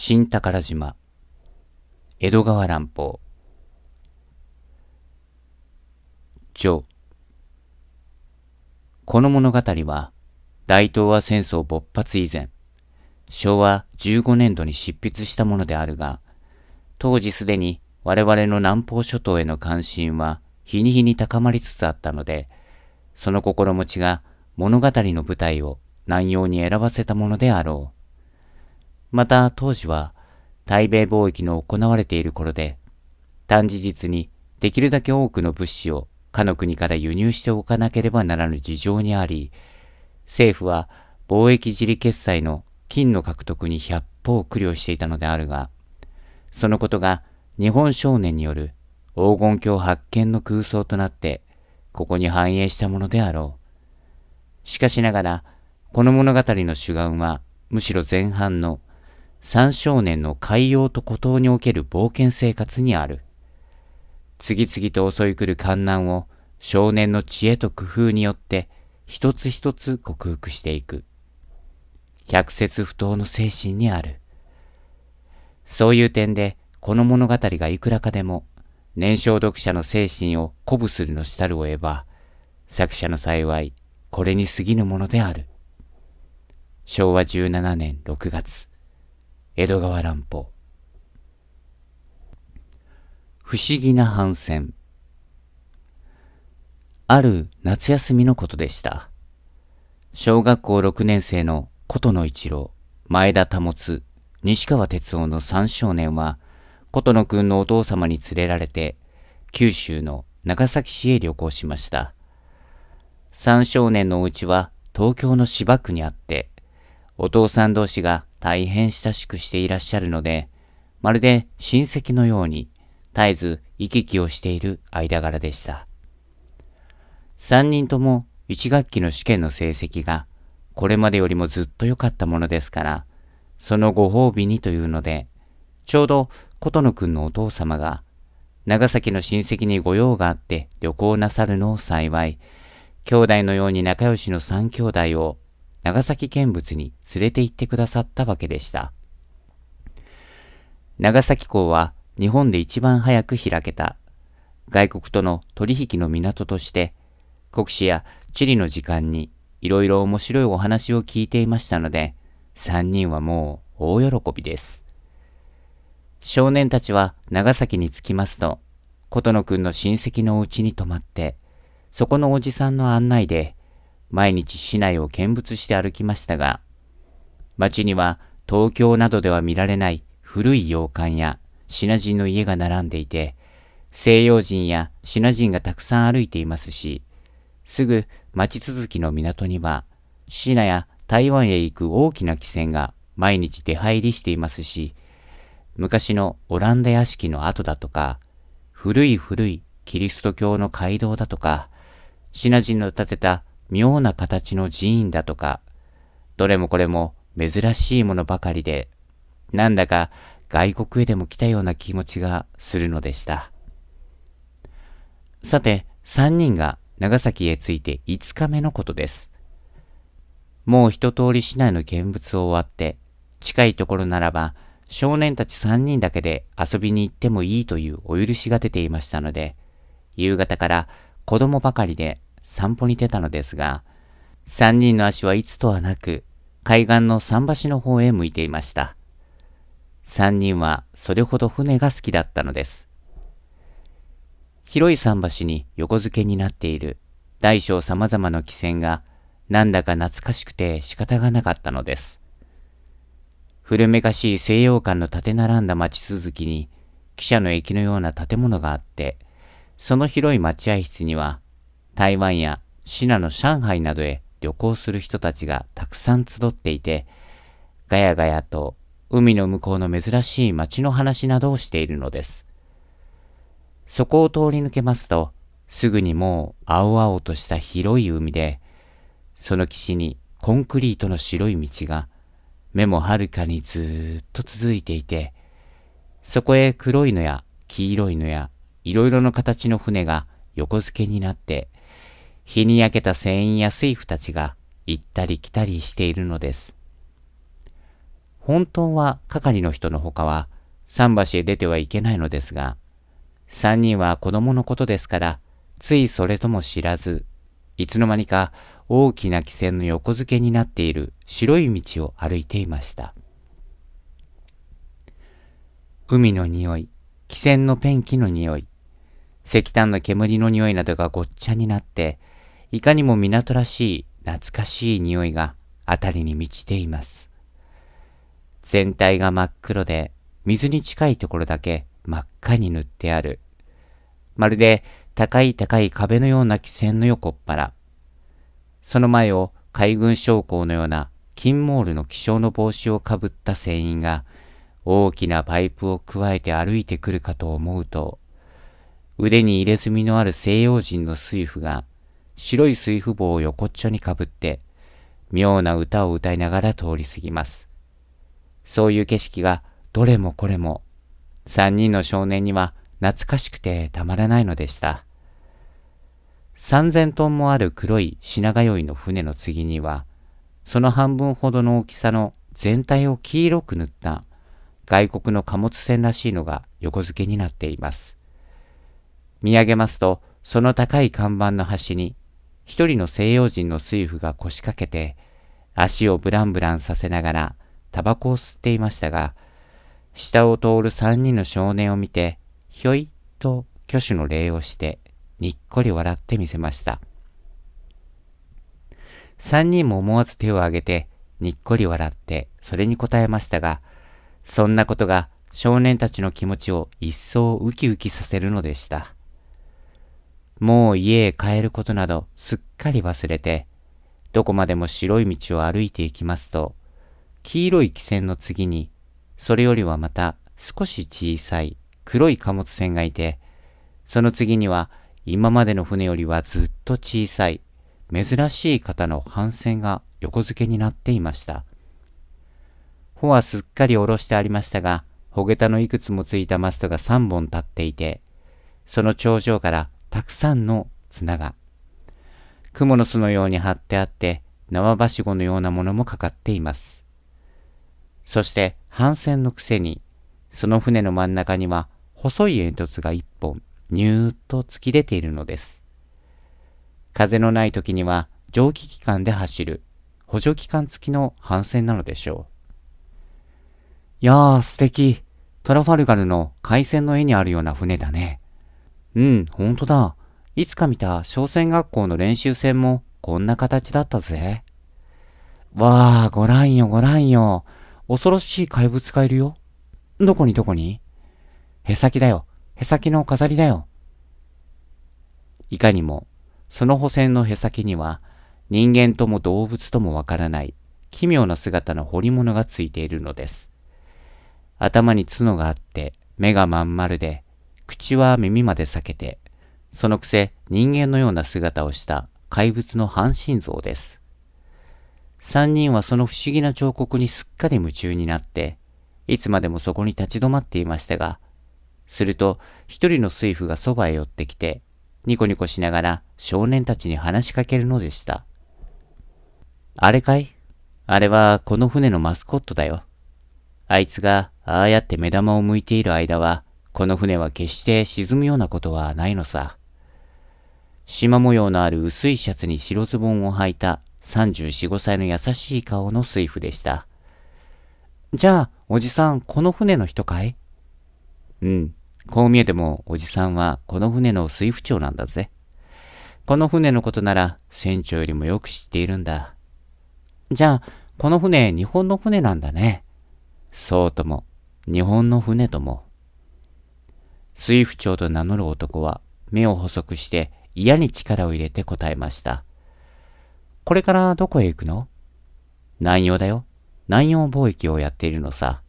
新宝島、江戸川乱歩、序。この物語は、大東亜戦争勃発以前、昭和15年度に執筆したものであるが、当時すでに我々の南方諸島への関心は日に日に高まりつつあったので、その心持ちが物語の舞台を南洋に選ばせたものであろう。また当時は対米貿易の行われている頃で、短時日にできるだけ多くの物資を他の国から輸入しておかなければならぬ事情にあり、政府は貿易自利決済の金の獲得に百方苦慮していたのであるが、そのことが日本商人による黄金鏡発見の空想となってここに反映したものであろう。しかしながらこの物語の主眼はむしろ前半の三少年の海洋と孤島における冒険生活にある。次々と襲い来る艱難を少年の知恵と工夫によって一つ一つ克服していく。百節不当の精神にある。そういう点でこの物語がいくらかでも年少読者の精神を鼓舞するのしたるを得ば、作者の幸いこれに過ぎぬものである。昭和17年6月、江戸川乱歩。不思議な帆船。ある夏休みのことでした。小学校6年生の琴野一郎、前田保、西川哲夫の3少年は、琴野くんのお父様に連れられて、九州の長崎市へ旅行しました。3少年のお家は東京の芝区にあって、お父さん同士が大変親しくしていらっしゃるので、まるで親戚のように絶えず行き来をしている間柄でした。3人とも1学期の試験の成績がこれまでよりもずっと良かったものですから、そのご褒美にというので、ちょうど琴野くんのお父様が長崎の親戚に御用があって旅行なさるのを幸い、兄弟のように仲良しの3兄弟を長崎見物に連れて行ってくださったわけでした。長崎港は日本で一番早く開けた外国との取引の港として、国史や地理の時間にいろいろ面白いお話を聞いていましたので、3人はもう大喜びです。少年たちは長崎に着きますと、琴野くんの親戚のお家に泊まって、そこのおじさんの案内で毎日市内を見物して歩きましたが、町には東京などでは見られない古い洋館やシナ人の家が並んでいて、西洋人やシナ人がたくさん歩いていますし、すぐ町続きの港にはシナや台湾へ行く大きな汽船が毎日出入りしていますし、昔のオランダ屋敷の跡だとか、古いキリスト教の街道だとか、シナ人の建てた妙な形の寺院だとか、どれもこれも珍しいものばかりで、なんだか外国へでも来たような気持ちがするのでした。さて、3人が長崎へ着いて5日目のことです。もう一通り市内の見物を終わって、近いところならば少年たち3人だけで遊びに行ってもいいというお許しが出ていましたので、夕方から子供ばかりで散歩に出たのですが、3人の足はいつとはなく海岸の桟橋の方へ向いていました。3人はそれほど船が好きだったのです。広い桟橋に横付けになっている大小様々な汽船がなんだか懐かしくて仕方がなかったのです。古めかしい西洋館の立て並んだ町続きに汽車の駅のような建物があって、その広い待合室には台湾やシナの上海などへ旅行する人たちがたくさん集っていて、ガヤガヤと海の向こうの珍しい町の話などをしているのです。そこを通り抜けますと、すぐにもう青々とした広い海で、その岸にコンクリートの白い道が目もはるかにずーっと続いていて、そこへ黒いのや黄色いのやいろいろな形の船が横付けになって、日に焼けた船員や水夫たちが行ったり来たりしているのです。本当は係の人のほかは桟橋へ出てはいけないのですが、三人は子供のことですから、ついそれとも知らず、いつの間にか大きな汽船の横付けになっている白い道を歩いていました。海の匂い、汽船のペンキの匂い、石炭の煙の匂いなどがごっちゃになって、いかにも港らしい懐かしい匂いがあたりに満ちています。全体が真っ黒で、水に近いところだけ真っ赤に塗ってある。まるで高い高い壁のような汽船の横っ腹。その前を海軍将校のような金モールの気象の帽子をかぶった船員が大きなパイプをくわえて歩いてくるかと思うと、腕に入れ墨のある西洋人の水夫が白い水夫帽を横っちょにかぶって妙な歌を歌いながら通り過ぎます。そういう景色がどれもこれも三人の少年には懐かしくてたまらないのでした。3000トンもある黒い品通いの船の次には、その半分ほどの大きさの全体を黄色く塗った外国の貨物船らしいのが横付けになっています。見上げますと、その高い看板の端に一人の西洋人の水夫が腰掛けて、足をブランブランさせながらタバコを吸っていましたが、下を通る三人の少年を見て、ひょいっと挙手の礼をして、にっこり笑ってみせました。三人も思わず手を挙げて、にっこり笑って、それに答えましたが、そんなことが少年たちの気持ちを一層ウキウキさせるのでした。もう家へ帰ることなどすっかり忘れて、どこまでも白い道を歩いていきますと、黄色い汽船の次に、それよりはまた少し小さい黒い貨物船がいて、その次には今までの船よりはずっと小さい珍しい型の帆船が横付けになっていました。帆はすっかり下ろしてありましたが、帆桁のいくつもついたマストが3本立っていて、その頂上からたくさんの綱が、蜘蛛の巣のように張ってあって、縄ばしごのようなものもかかっています。そして帆船のくせに、その船の真ん中には細い煙突が一本、ニューッと突き出ているのです。風のない時には蒸気機関で走る補助機関付きの帆船なのでしょう。いやー素敵。トラファルガルの海戦の絵にあるような船だね。うん、ほんとだ。いつか見た商船学校の練習船もこんな形だったぜ。わあ、ご覧よご覧よ。恐ろしい怪物がいるよ。どこにどこに？へさきだよ。へさきの飾りだよ。いかにも、その補船のへさきには、人間とも動物ともわからない奇妙な姿の彫り物がついているのです。頭に角があって、目がまん丸で、口は耳まで裂けて、そのくせ人間のような姿をした怪物の半身像です。三人はその不思議な彫刻にすっかり夢中になって、いつまでもそこに立ち止まっていましたが、すると一人の水夫がそばへ寄ってきて、ニコニコしながら少年たちに話しかけるのでした。あれかい？あれはこの船のマスコットだよ。あいつがああやって目玉を向いている間は、この船は決して沈むようなことはないのさ。縞模様のある薄いシャツに白ズボンを履いた34、5歳の優しい顔の水夫でした。じゃあ、おじさん、この船の人かい？うん。こう見えても、おじさんはこの船の水夫長なんだぜ。この船のことなら、船長よりもよく知っているんだ。じゃあ、この船、日本の船なんだね。そうとも、日本の船とも。水夫長と名乗る男は、目を細くして嫌に力を入れて答えました。これからどこへ行くの？南洋だよ。南洋貿易をやっているのさ。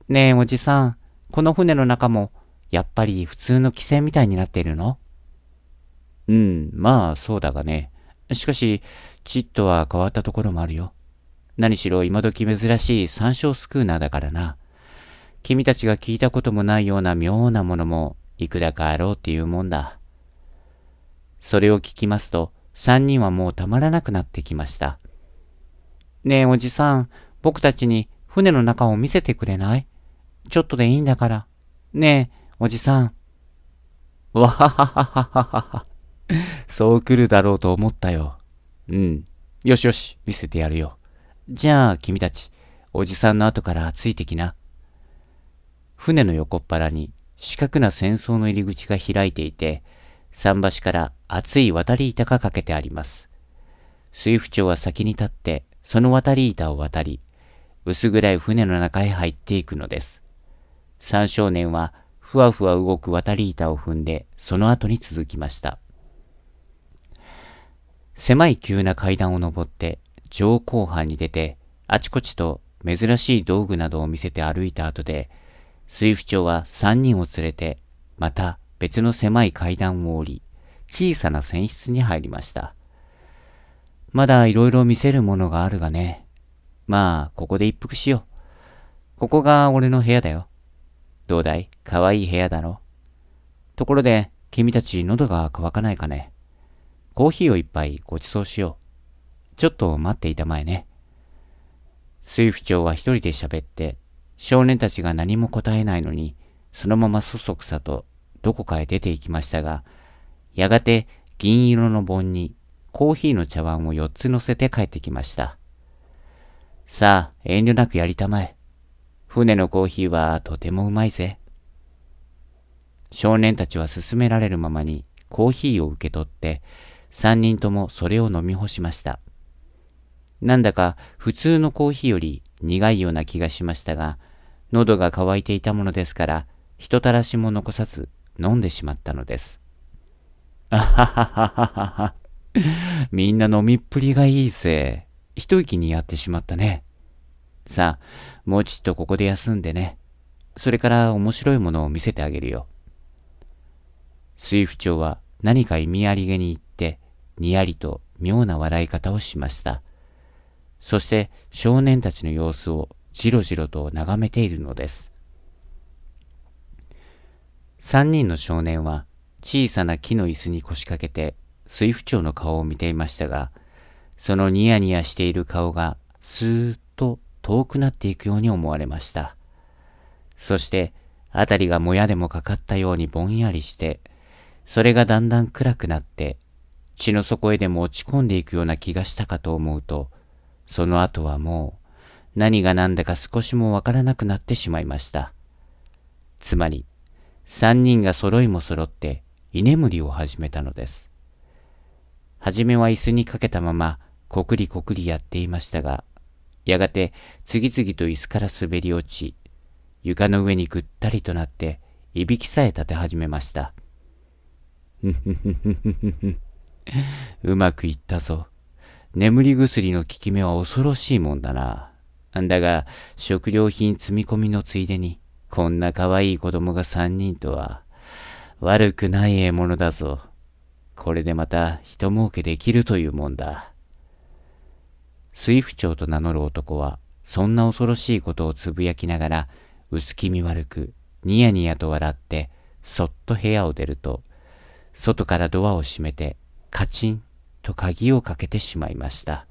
ねえ、おじさん。この船の中も、やっぱり普通の汽船みたいになっているの？うん、まあそうだがね。しかし、ちっとは変わったところもあるよ。何しろ今時珍しい山椒スクーナーだからな。君たちが聞いたこともないような妙なものもいくらかあろうっていうもんだ。それを聞きますと、三人はもうたまらなくなってきました。ねえおじさん、僕たちに船の中を見せてくれない？ちょっとでいいんだから。ねえ、おじさん。わはははははは。そう来るだろうと思ったよ。うん。よしよし、見せてやるよ。じゃあ、君たち、おじさんの後からついてきな。船の横っ腹に四角な船倉の入り口が開いていて、桟橋から厚い渡り板がかけてあります。水夫長は先に立って、その渡り板を渡り、薄暗い船の中へ入っていくのです。三少年はふわふわ動く渡り板を踏んで、その後に続きました。狭い急な階段を登って、上後半に出て、あちこちと珍しい道具などを見せて歩いた後で、水夫長は三人を連れて、また別の狭い階段を降り、小さな船室に入りました。まだいろいろ見せるものがあるがね。まあ、ここで一服しよう。ここが俺の部屋だよ。どうだい？かわいい部屋だろ。ところで、君たち喉が渇かないかね。コーヒーを一杯ご馳走しよう。ちょっと待っていたまえね。水夫長は一人で喋って、少年たちが何も答えないのに、そのままそそくさとどこかへ出て行きましたが、やがて銀色の盆にコーヒーの茶碗を4つ乗せて帰ってきました。さあ、遠慮なくやりたまえ。船のコーヒーはとてもうまいぜ。少年たちは勧められるままにコーヒーを受け取って、3人ともそれを飲み干しました。なんだか普通のコーヒーより苦いような気がしましたが、喉が渇いていたものですから、一たらしも残さず飲んでしまったのです。あははははは。みんな飲みっぷりがいいぜ。一息にやってしまったね。さあ、もうちっとここで休んでね。それから面白いものを見せてあげるよ。水夫長は何か意味ありげに言って、にやりと妙な笑い方をしました。そして少年たちの様子をじろじろと眺めているのです。三人の少年は小さな木の椅子に腰掛けて水夫長の顔を見ていましたが、そのニヤニヤしている顔がスーッと遠くなっていくように思われました。そして辺りがもやでもかかったようにぼんやりして、それがだんだん暗くなって血の底へでも落ち込んでいくような気がしたかと思うと、その後はもう何が何だか少しもわからなくなってしまいました。つまり三人が揃いも揃って居眠りを始めたのです。はじめは椅子にかけたままこくりこくりやっていましたが、やがて次々と椅子から滑り落ち、床の上にぐったりとなっていびきさえ立て始めました。うまくいったぞ。眠り薬の効き目は恐ろしいもんだな。だが食料品積み込みのついでにこんな可愛い子供が3人とは悪くない獲物だぞ。これでまた人儲けできるというもんだ。水夫長と名乗る男はそんな恐ろしいことをつぶやきながら薄気味悪くニヤニヤと笑ってそっと部屋を出ると、外からドアを閉めてカチンと鍵をかけてしまいました。